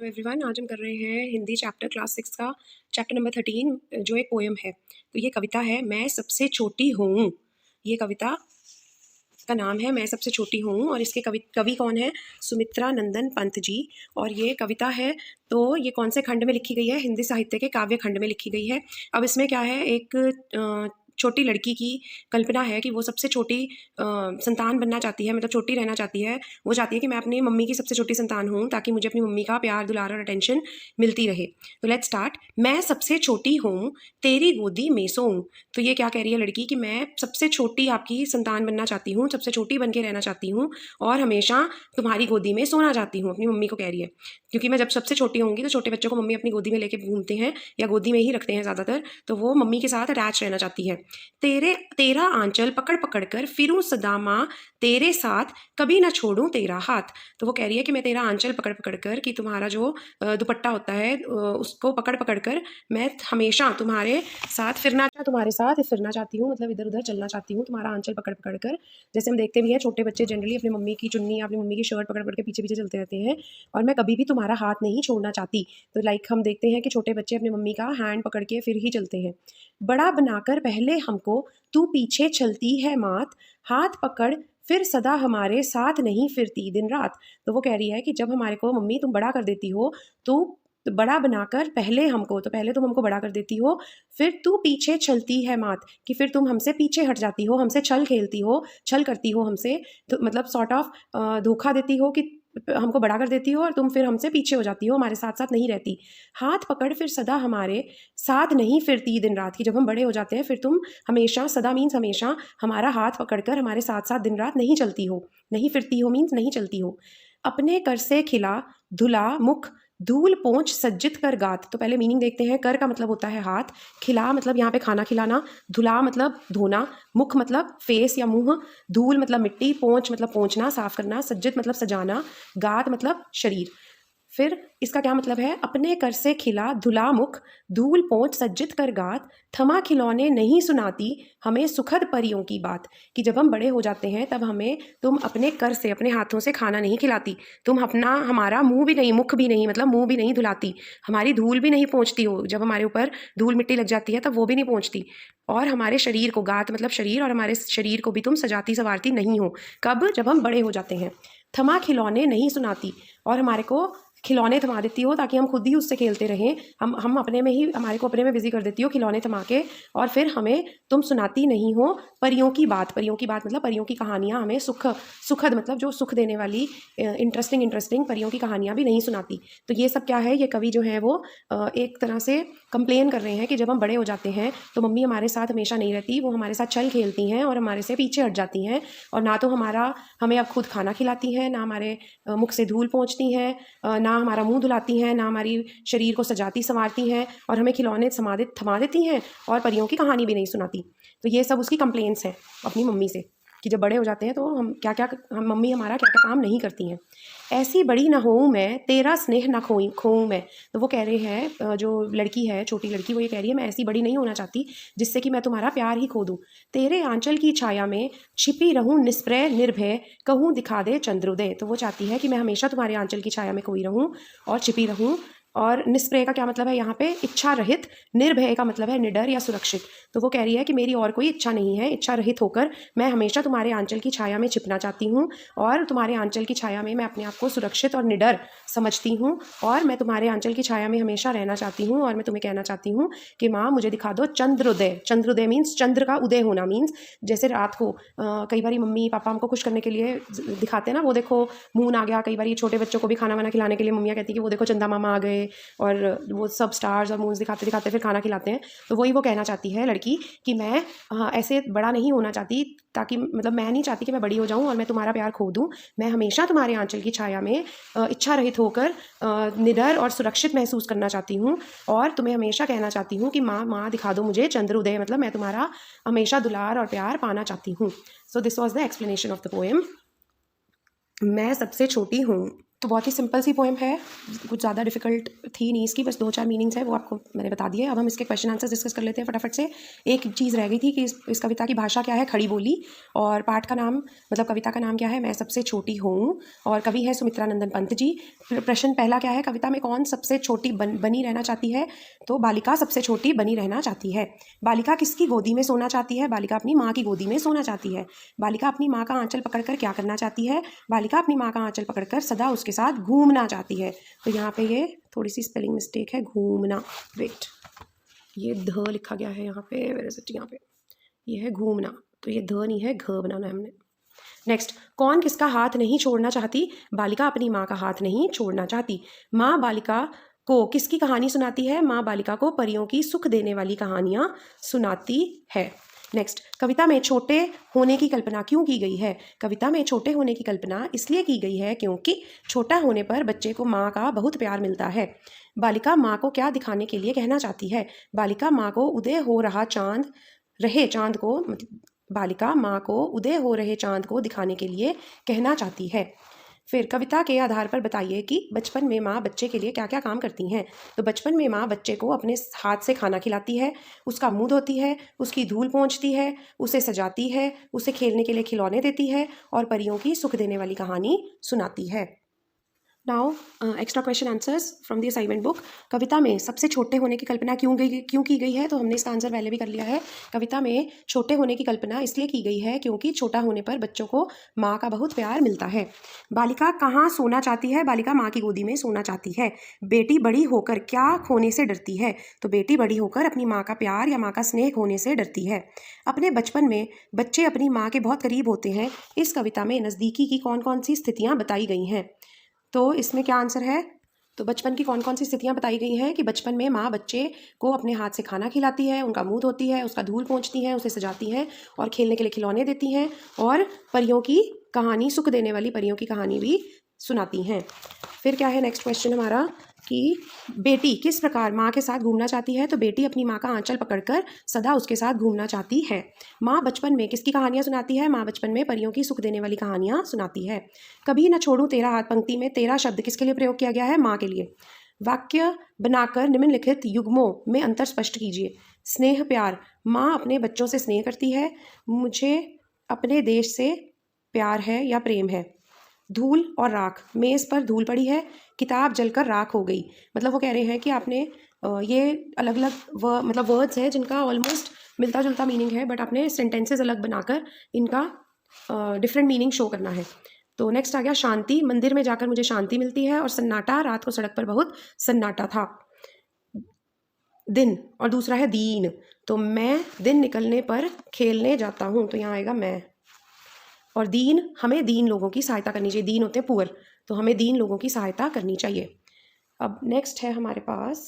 Hello everyone, आज हम कर रहे हैं हिंदी चैप्टर क्लास 6 का चैप्टर नंबर 13 जो एक पोएम है। तो ये कविता है मैं सबसे छोटी हूँ। ये कविता का नाम है मैं सबसे छोटी हूँ और इसके कवि कौन है? सुमित्रा नंदन पंत जी। और ये कविता है तो ये कौन से खंड में लिखी गई है? हिंदी साहित्य के काव्य खंड में लिखी गई है। अब इसमें क्या है, एक छोटी लड़की की कल्पना है कि वो सबसे छोटी संतान बनना चाहती है, मतलब छोटी रहना चाहती है। वो चाहती है कि मैं अपनी मम्मी की सबसे छोटी संतान हूँ ताकि मुझे अपनी मम्मी का प्यार दुलार और अटेंशन मिलती रहे। तो लेट्स स्टार्ट। मैं सबसे छोटी हूँ, तेरी गोदी में सोऊं। तो ये क्या कह रही है लड़की कि मैं सबसे छोटी आपकी संतान बनना चाहती हूँ, सबसे छोटी बन के रहना चाहती हूँ और हमेशा तुम्हारी गोदी में सोना चाहती हूँ। अपनी मम्मी को कह रही है, क्योंकि मैं जब सबसे छोटी होंगी तो छोटे बच्चों को मम्मी अपनी गोदी में लेके घूमते हैं या गोदी में ही रखते हैं ज़्यादातर, तो वो मम्मी के साथ अटैच रहना चाहती है। तेरा आंचल पकड़ पकड़ कर फिरूं सदा माँ तेरे साथ, कभी ना छोड़ूं तेरा हाथ। तो वो कह रही है कि मैं तेरा आंचल पकड़ पकड़ कर, कि तुम्हारा जो दुपट्टा होता है उसको पकड़ पकड़ कर मैं हमेशा तुम्हारे साथ फिरना चाहती हूँ, मतलब इधर उधर चलना चाहती हूँ तुम्हारा आंचल पकड़ पकड़ कर। जैसे हम देखते भी हैं छोटे बच्चे जनरली अपनी मम्मी की चुन्नी या अपनी मम्मी की शर्ट पकड़ पकड़ के पीछे पीछे चलते रहते हैं। और मैं कभी भी तुम्हारा हाथ नहीं छोड़ना चाहती। तो लाइक हम देखते हैं कि छोटे बच्चे अपनी मम्मी का हैंड पकड़ के फिर ही चलते हैं। बड़ा बनाकर पहले हमको तू पीछे चलती है मात, हाथ पकड़ फिर सदा हमारे साथ नहीं फिरती दिन रात। तो वो कह रही है कि जब हमारे को मम्मी तुम बड़ा कर देती हो, तो बड़ा बनाकर पहले हमको, तो पहले तुम हमको बड़ा कर देती हो, फिर तू पीछे चलती है मात, कि फिर तुम हमसे पीछे हट जाती हो, हमसे छल खेलती हो, छल करती हो हमसे, तो मतलब सॉर्ट ऑफ धोखा देती हो कि हमको बड़ा कर देती हो और तुम फिर हमसे पीछे हो जाती हो, हमारे साथ साथ नहीं रहती। हाथ पकड़ फिर सदा हमारे साथ नहीं फिरती दिन रात, की जब हम बड़े हो जाते हैं फिर तुम हमेशा, सदा मीन्स हमेशा, हमारा हाथ पकड़कर हमारे साथ साथ दिन रात नहीं चलती हो। नहीं फिरती हो मीन्स नहीं चलती हो। अपने कर से खिला धुला मुख, धूल पोंछ सज्जित कर गात। तो पहले मीनिंग देखते हैं। कर का मतलब होता है हाथ, खिला मतलब यहाँ पे खाना खिलाना, धुला मतलब धोना, मुख मतलब फेस या मुंह, धूल मतलब मिट्टी, पोंछ मतलब पोंछना साफ करना, सज्जित मतलब सजाना, गात मतलब शरीर। फिर इसका क्या मतलब है? अपने कर से खिला धुला मुख, धूल पोंछ सज्जित कर गात, थमा खिलौने नहीं सुनाती हमें सुखद परियों की बात। कि जब हम बड़े हो जाते हैं तब हमें तुम अपने कर से, अपने हाथों से खाना नहीं खिलाती, तुम अपना हमारा मुंह भी नहीं, मुख भी नहीं, मतलब मुंह भी नहीं धुलाती, हमारी धूल भी नहीं पोंछती हो, जब हमारे ऊपर धूल मिट्टी लग जाती है तब वो भी नहीं पोंछती, और हमारे शरीर को, गात मतलब शरीर, और हमारे शरीर को भी तुम सजाती संवारती नहीं हो। कब? जब हम बड़े हो जाते हैं। थमा खिलौने नहीं सुनाती, और हमारे को खिलौने थमा देती हो ताकि हम खुद ही उससे खेलते रहें, हम अपने में ही, हमारे को अपने में बिजी कर देती हो खिलौने थमा के, और फिर हमें तुम सुनाती नहीं हो परियों की बात। परियों की बात मतलब परियों की कहानियाँ, हमें सुखद मतलब जो सुख देने वाली इंटरेस्टिंग परियों की कहानियाँ भी नहीं सुनाती। तो ये सब क्या है? ये कवि जो है वो एक तरह से कंप्लेन कर रहे हैं कि जब हम बड़े हो जाते हैं तो मम्मी हमारे साथ हमेशा नहीं रहती, वो हमारे साथ छल खेलती हैं और हमारे से पीछे हट जाती हैं, और ना तो हमें अब खुद खाना खिलाती हैं, ना हमारे मुख से धूल पहुँचती हैं, ना हमारा मुंह धुलाती हैं, ना हमारी शरीर को सजाती संवारती हैं, और हमें खिलौने थमा देती हैं और परियों की कहानी भी नहीं सुनाती। तो ये सब उसकी कंप्लेंट्स हैं अपनी मम्मी से, कि जब बड़े हो जाते हैं तो हम मम्मी हमारा क्या क्या काम नहीं करती हैं। ऐसी बड़ी ना होऊं मैं, तेरा स्नेह ना खोऊं मैं। तो वो कह रहे हैं, जो लड़की है, छोटी लड़की, वो ये कह रही है मैं ऐसी बड़ी नहीं होना चाहती जिससे कि मैं तुम्हारा प्यार ही खो दूं। तेरे आंचल की छाया में छिपी रहूं निस्प्रय निर्भय, कहूँ दिखा दे चंद्रोदय। तो वो चाहती है कि मैं हमेशा तुम्हारे आंचल की छाया में खोई रहूं और छिपी रहूं। और निष्प्रय का क्या मतलब है यहाँ पे? इच्छा रहित। निर्भय का मतलब है निडर या सुरक्षित। तो वो कह रही है कि मेरी और कोई इच्छा नहीं है, इच्छा रहित होकर मैं हमेशा तुम्हारे आंचल की छाया में छिपना चाहती हूँ, और तुम्हारे आंचल की छाया में मैं अपने आप को सुरक्षित और निडर समझती हूँ, और मैं तुम्हारे आंचल की छाया में हमेशा रहना चाहती हूँ। और मैं तुम्हें कहना चाहती हूँ कि माँ मुझे दिखा दो चंद्रोदय। चंद्रोदय मीन्स चंद्र का उदय होना, मीन्स जैसे रात को कई बार मम्मी पापा हमको खुश करने के लिए दिखाते हैं ना, वो देखो मून आ गया। कई बार छोटे बच्चों को भी खाना वाना खिलाने के लिए मम्मियाँ कहती है कि वो देखो चंदा मामा आ गए, और वो सब स्टार्स और मून्स दिखाते दिखाते फिर खाना खिलाते हैं। तो वही वो कहना चाहती है लड़की कि मैं ऐसे बड़ा नहीं होना चाहती, ताकि मतलब मैं नहीं चाहती कि मैं बड़ी हो जाऊं और मैं तुम्हारा प्यार खो दूं। मैं हमेशा तुम्हारे आंचल की छाया में इच्छा रहित होकर निडर और सुरक्षित महसूस करना चाहती हूँ, और तुम्हें हमेशा कहना चाहती हूँ कि माँ माँ दिखा दो मुझे चंद्रोदय, मतलब मैं तुम्हारा हमेशा दुलार और प्यार पाना चाहती हूँ। So this was the explanation of the poem मैं सबसे छोटी हूँ। तो बहुत ही सिंपल सी पोएम है, कुछ ज़्यादा डिफिकल्ट थी नहीं इसकी, बस 2-4 मीनिंग्स है वो आपको मैंने बता दिए। अब हम इसके क्वेश्चन आंसर डिस्कस कर लेते हैं फटाफट से। एक चीज़ रह गई थी कि इस कविता की भाषा क्या है, खड़ी बोली, और पाठ का नाम मतलब कविता का नाम क्या है, मैं सबसे छोटी हूँ, और कवि है सुमित्रा नंदन पंत जी। प्रश्न पहला क्या है, कविता में कौन सबसे छोटी बनी रहना चाहती है, तो बालिका सबसे छोटी बनी रहना चाहती है। बालिका किसकी गोदी में सोना चाहती है, बालिका अपनी माँ की गोदी में सोना चाहती है। बालिका अपनी माँ का आंचल पकड़कर क्या करना चाहती है, बालिका अपनी माँ का आंचल पकड़कर सदा उसके साथ घूमना चाहती है। तो यहाँ पे ये थोड़ी सी स्पेलिंग मिस्टेक है, घूमना, वेट, ये ध लिखा गया है यहाँ पे, वेयर इज इट, यहाँ पे ये है घूमना, तो ये ध नहीं है, घ बनाना है हमने। नेक्स्ट, कौन किसका हाथ नहीं छोड़ना चाहती, बालिका अपनी माँ का हाथ नहीं छोड़ना चाहती। माँ बालिका को किसकी कहानी सुनाती है, माँ बालिका को परियों की सुख देने वाली कहानियाँ सुनाती है। नेक्स्ट, कविता में छोटे होने की कल्पना क्यों की गई है, कविता में छोटे होने की कल्पना इसलिए की गई है क्योंकि छोटा होने पर बच्चे को माँ का बहुत प्यार मिलता है। बालिका माँ को क्या दिखाने के लिए कहना चाहती है, बालिका माँ को उदय हो रहे चांद को बालिका माँ को उदय हो रहे चांद को दिखाने के लिए कहना चाहती है। फिर कविता के आधार पर बताइए कि बचपन में माँ बच्चे के लिए क्या क्या काम करती हैं। तो बचपन में माँ बच्चे को अपने हाथ से खाना खिलाती है, उसका मुँह धोती है, उसकी धूल पोंछती है, उसे सजाती है, उसे खेलने के लिए खिलौने देती है और परियों की सुख देने वाली कहानी सुनाती है। Now extra question answers from the assignment book. कविता में सबसे छोटे होने की कल्पना क्यों की गई है, तो हमने इसका आंसर पहले भी कर लिया है। कविता में छोटे होने की कल्पना इसलिए की गई है क्योंकि छोटा होने पर बच्चों को माँ का बहुत प्यार मिलता है। बालिका कहाँ सोना चाहती है, बालिका माँ की गोदी में सोना चाहती है। बेटी बड़ी होकर क्या खोने से डरती है, तो बेटी बड़ी होकर अपनी माँ का प्यार या माँ का स्नेह खोने से डरती है। अपने बचपन में बच्चे अपनी माँ के बहुत करीब होते हैं। इस कविता में नज़दीकी की कौन कौन सी स्थितियाँ बताई गई हैं, तो इसमें क्या आंसर है, तो बचपन की कौन कौन सी स्थितियाँ बताई गई हैं कि बचपन में माँ बच्चे को अपने हाथ से खाना खिलाती है, उनका मुँह धोती है, उसका धूल पोंछती है, उसे सजाती हैं और खेलने के लिए खिलौने देती हैं और परियों की कहानी, सुख देने वाली परियों की कहानी भी सुनाती हैं। फिर क्या है नेक्स्ट क्वेश्चन हमारा कि बेटी किस प्रकार माँ के साथ घूमना चाहती है, तो बेटी अपनी माँ का आंचल पकड़कर सदा उसके साथ घूमना चाहती है। माँ बचपन में किसकी कहानियाँ सुनाती है, माँ बचपन में परियों की सुख देने वाली कहानियाँ सुनाती है। कभी न छोड़ूं तेरा हाथ पंक्ति में तेरा शब्द किसके लिए प्रयोग किया गया है, माँ के लिए। वाक्य बनाकर निम्नलिखित युग्मों में अंतर स्पष्ट कीजिए। स्नेह प्यार, माँ अपने बच्चों से स्नेह करती है, मुझे अपने देश से प्यार है या प्रेम है। धूल और राख, मेज़ पर धूल पड़ी है, किताब जलकर राख हो गई। मतलब वो कह रहे हैं कि आपने ये अलग अलग मतलब वर्ड्स हैं जिनका ऑलमोस्ट मिलता जुलता मीनिंग है, बट आपने सेंटेंसेस अलग बनाकर इनका डिफरेंट मीनिंग शो करना है। तो नेक्स्ट आ गया शांति, मंदिर में जाकर मुझे शांति मिलती है, और सन्नाटा, रात को सड़क पर बहुत सन्नाटा था। दिन, और दूसरा है दीन, तो मैं दिन निकलने पर खेलने जाता हूँ, तो यहाँ आएगा मैं। और दीन, हमें दीन लोगों की सहायता करनी चाहिए, दीन होते हैं पुअर, तो हमें दीन लोगों की सहायता करनी चाहिए। अब नेक्स्ट है हमारे पास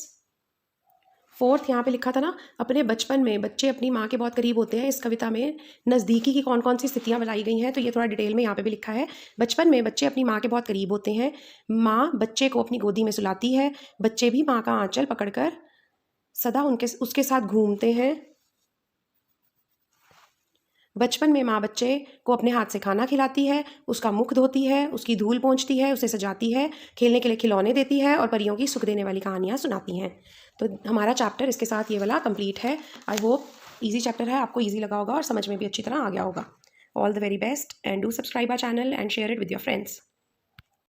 फोर्थ, यहाँ पे लिखा था ना, अपने बचपन में बच्चे अपनी माँ के बहुत करीब होते हैं। इस कविता में नज़दीकी की कौन कौन सी स्थितियाँ बताई गई हैं, तो ये थोड़ा डिटेल में यहाँ पे भी लिखा है। बचपन में बच्चे अपनी माँ के बहुत करीब होते हैं, माँ बच्चे को अपनी गोदी में सुलाती है, बच्चे भी माँ का आंचल पकड़कर सदा उसके साथ घूमते हैं। बचपन में माँ बच्चे को अपने हाथ से खाना खिलाती है, उसका मुख धोती है, उसकी धूल पोंछती है, उसे सजाती है, खेलने के लिए खिलौने देती है और परियों की सुख देने वाली कहानियाँ सुनाती हैं। तो हमारा चैप्टर इसके साथ ये वाला कंप्लीट है। आई होप ईजी चैप्टर है, आपको ईजी लगा होगा और समझ में भी अच्छी तरह आ गया होगा। All the very best and do subscribe our channel and share it with your friends.